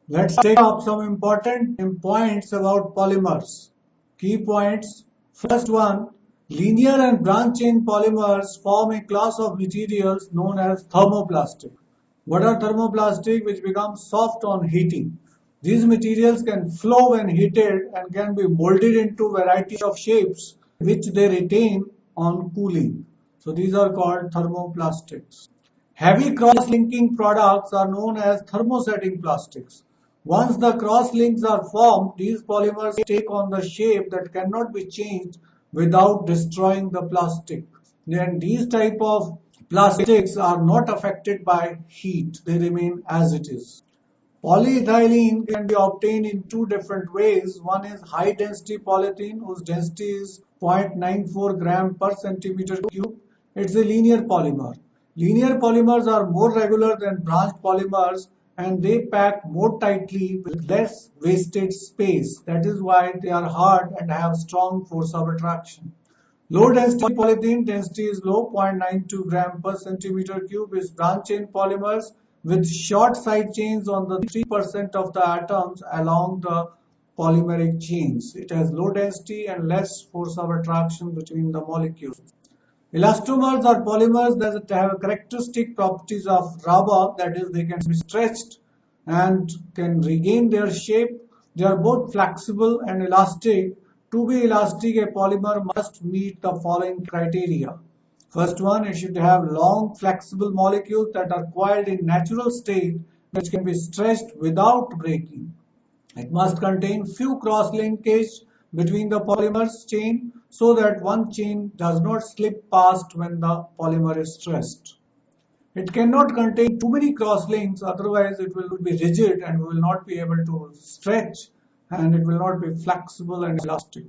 Let's take up some important points about polymers. Key points. First one, linear and branch chain polymers form a class of materials known as thermoplastic. What are thermoplastic? Which become soft on heating. These materials can flow when heated and can be molded into variety of shapes which they retain on cooling. So these are called thermoplastics. Heavy cross-linking products are known as thermosetting plastics. Once the cross-links are formed, these polymers take on the shape that cannot be changed without destroying the plastic. And these type of plastics are not affected by heat. They remain as it is. Polyethylene can be obtained in two different ways. One is high density polyethylene whose density is 0.94 gram per centimeter cube. It's a linear polymer. Linear polymers are more regular than branched polymers and they pack more tightly with less wasted space. That is why they are hard and have strong force of attraction. Low density polyethylene density is low, 0.92 gram per centimeter cube is branch chain polymers with short side chains on the 3% of the atoms along the polymeric chains. It has low density and less force of attraction between the molecules. Elastomers are polymers that have characteristic properties of rubber, that is, they can be stretched and can regain their shape. They are both flexible and elastic. To be elastic, a polymer must meet the following criteria. First one, it should have long, flexible molecules that are coiled in natural state, which can be stretched without breaking. It must contain few cross-linkage between the polymers chain so that one chain does not slip past when the polymer is stressed. It cannot contain too many cross-links, otherwise it will be rigid and we will not be able to stretch and it will not be flexible and elastic.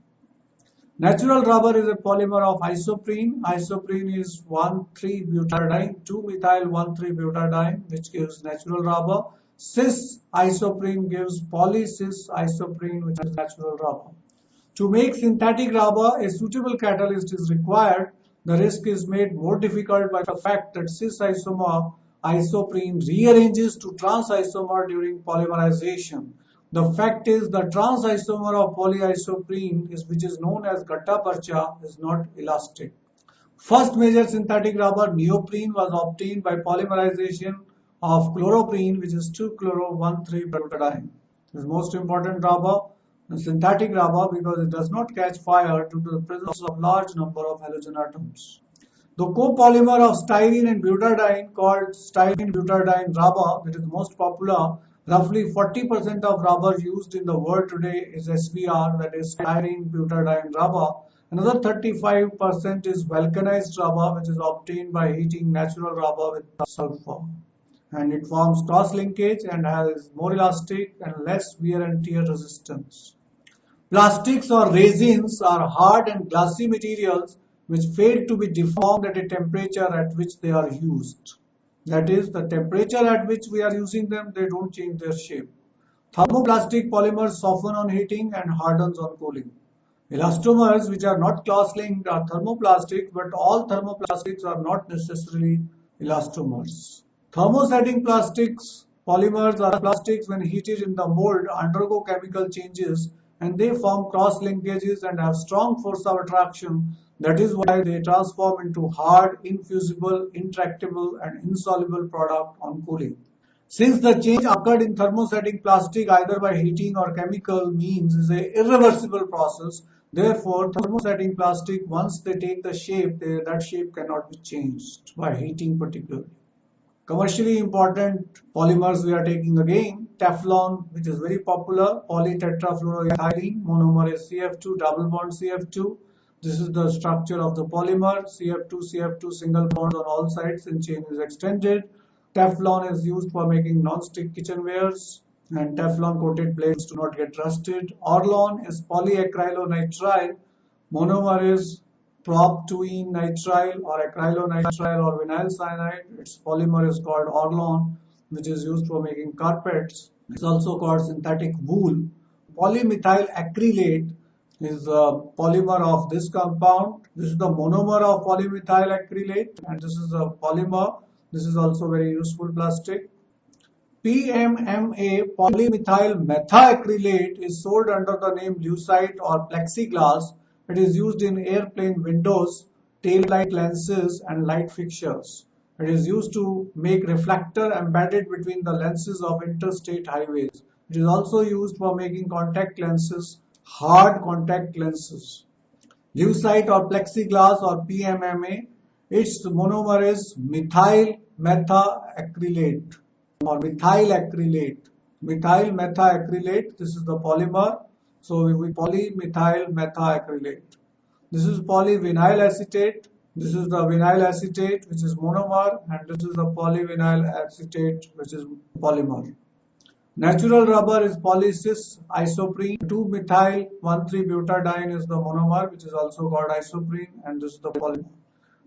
Natural rubber is a polymer of isoprene. Isoprene is 1,3-butadiene, 2-methyl-1,3-butadiene, which gives natural rubber. Cis isoprene gives poly-cis isoprene, which is natural rubber. To make synthetic rubber, a suitable catalyst is required. The risk is made more difficult by the fact that cis isomer isoprene rearranges to trans isomer during polymerization. The fact is the trans isomer of polyisoprene, which is known as gutta-percha, is not elastic. First major synthetic rubber, neoprene, was obtained by polymerization of chloroprene, which is 2-chloro-1,3-butadiene. This is most important rubber, the synthetic rubber, because it does not catch fire due to the presence of large number of halogen atoms. The copolymer of styrene and butadiene, called styrene-butadiene rubber, that is most popular. Roughly 40% of rubber used in the world today is SBR, that is styrene-butadiene rubber. Another 35% is vulcanized rubber, which is obtained by heating natural rubber with sulfur. And it forms cross linkage and has more elastic and less wear and tear resistance. Plastics or resins are hard and glassy materials which fail to be deformed at a temperature at which they are used. That is, the temperature at which we are using them, they don't change their shape. Thermoplastic polymers soften on heating and hardens on cooling. Elastomers, which are not cross-linked, are thermoplastics, but all thermoplastics are not necessarily elastomers. Thermosetting plastics, polymers are plastics when heated in the mold undergo chemical changes and they form cross linkages and have strong force of attraction. That is why they transform into hard, infusible, intractable and insoluble product on cooling. Since the change occurred in thermosetting plastic either by heating or chemical means is an irreversible process, therefore thermosetting plastic, once they take the shape, that shape cannot be changed by heating particularly. Commercially important polymers we are taking again, Teflon, which is very popular, polytetrafluoroethylene, monomer is CF2, double bond CF2. This is the structure of the polymer, CF2, CF2, single bond on all sides and chain is extended. Teflon is used for making non-stick kitchenwares and Teflon coated plates do not get rusted. Orlon is polyacrylonitrile, monomer is proptween nitrile or acrylonitrile or vinyl cyanide. Its polymer is called Orlon, which is used for making carpets. It's also called synthetic wool. Polymethyl acrylate is a polymer of this compound. This is the monomer of polymethyl acrylate and this is a polymer. This is also very useful plastic. PMMA, polymethyl methacrylate, is sold under the name lucite or plexiglass. It is used in airplane windows, tail light lenses, and light fixtures. It is used to make reflector embedded between the lenses of interstate highways. It is also used for making contact lenses, hard contact lenses. Lucite or plexiglass or PMMA, its monomer is methyl methacrylate or methyl acrylate. Methyl methacrylate, this is the polymer. So we polymethyl methacrylate. This is polyvinyl acetate. This is the vinyl acetate, which is monomer, and this is the polyvinyl acetate, which is polymer. Natural rubber is polycis isoprene. 2-methyl-1,3-butadiene is the monomer, which is also called isoprene, and this is the polymer.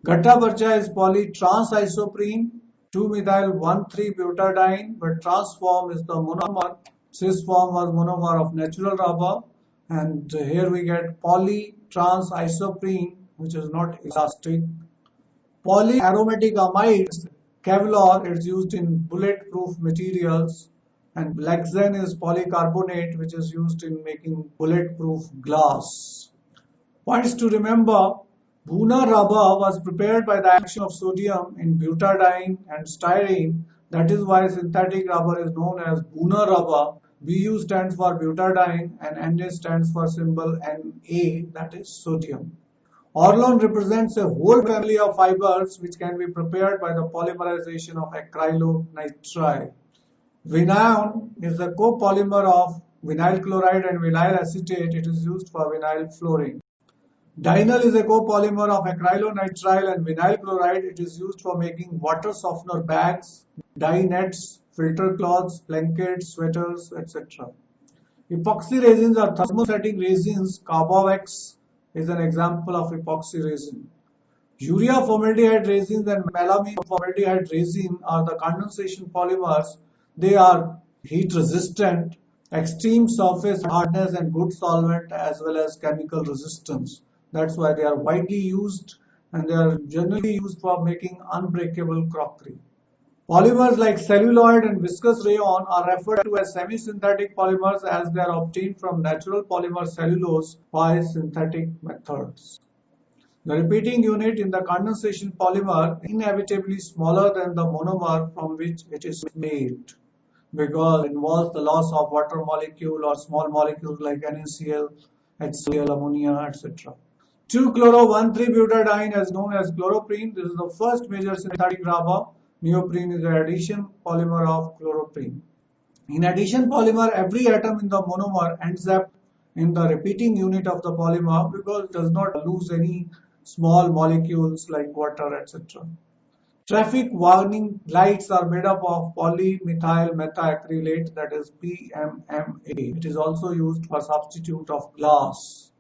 Gutta-percha is polytrans isoprene. 2-methyl-1,3-butadiene, but trans form is the monomer. Cis form was monomer of natural rubber, and here we get polytrans isoprene, which is not elastic. Polyaromatic amides, Kevlar, is used in bulletproof materials, and Lexan is polycarbonate, which is used in making bulletproof glass. Points to remember: Buna rubber was prepared by the action of sodium in butadiene and styrene. That is why synthetic rubber is known as Buna rubber. Bu stands for butadiene and Na stands for symbol Na, that is sodium. Orlon represents a whole family of fibers which can be prepared by the polymerization of acrylonitrile. Vinyl is a copolymer of vinyl chloride and vinyl acetate. It is used for vinyl flooring. Dinyl is a copolymer of acrylonitrile and vinyl chloride. It is used for making water softener bags, dye nets, filter cloths, blankets, sweaters, etc. Epoxy resins are thermosetting resins. Carbovex is an example of epoxy resin. Urea formaldehyde resins and melamine formaldehyde resin are the condensation polymers. They are heat resistant, extreme surface hardness, and good solvent as well as chemical resistance. That's why they are widely used, and they are generally used for making unbreakable crockery. Polymers like celluloid and viscous rayon are referred to as semi-synthetic polymers as they are obtained from natural polymer cellulose by synthetic methods. The repeating unit in the condensation polymer is inevitably smaller than the monomer from which it is made, because it involves the loss of water molecule or small molecules like NaCl, HCl, ammonia, etc. 2-chloro-1,3-butadiene is known as chloroprene. This is the first major synthetic rubber. Neoprene is an addition polymer of chloroprene. In addition polymer, every atom in the monomer ends up in the repeating unit of the polymer because it does not lose any small molecules like water, etc. Traffic warning lights are made up of polymethyl methacrylate, that is PMMA. It is also used for substitute of glass.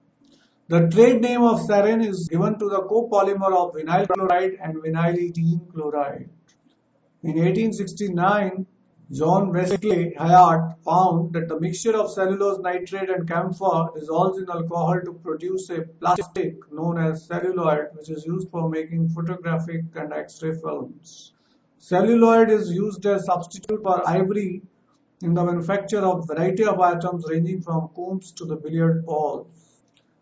The trade name of Seren is given to the copolymer of vinyl chloride and vinylidene chloride. In 1869, John Wesley Hyatt found that the mixture of cellulose nitrate and camphor dissolves in alcohol to produce a plastic known as celluloid, which is used for making photographic and X-ray films. Celluloid is used as substitute for ivory in the manufacture of variety of items ranging from combs to the billiard balls.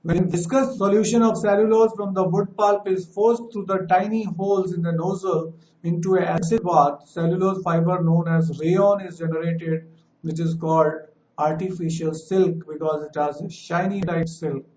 When viscous solution of cellulose from the wood pulp is forced through the tiny holes in the nozzle into an acid bath, cellulose fiber known as rayon is generated, which is called artificial silk because it has a shiny like silk.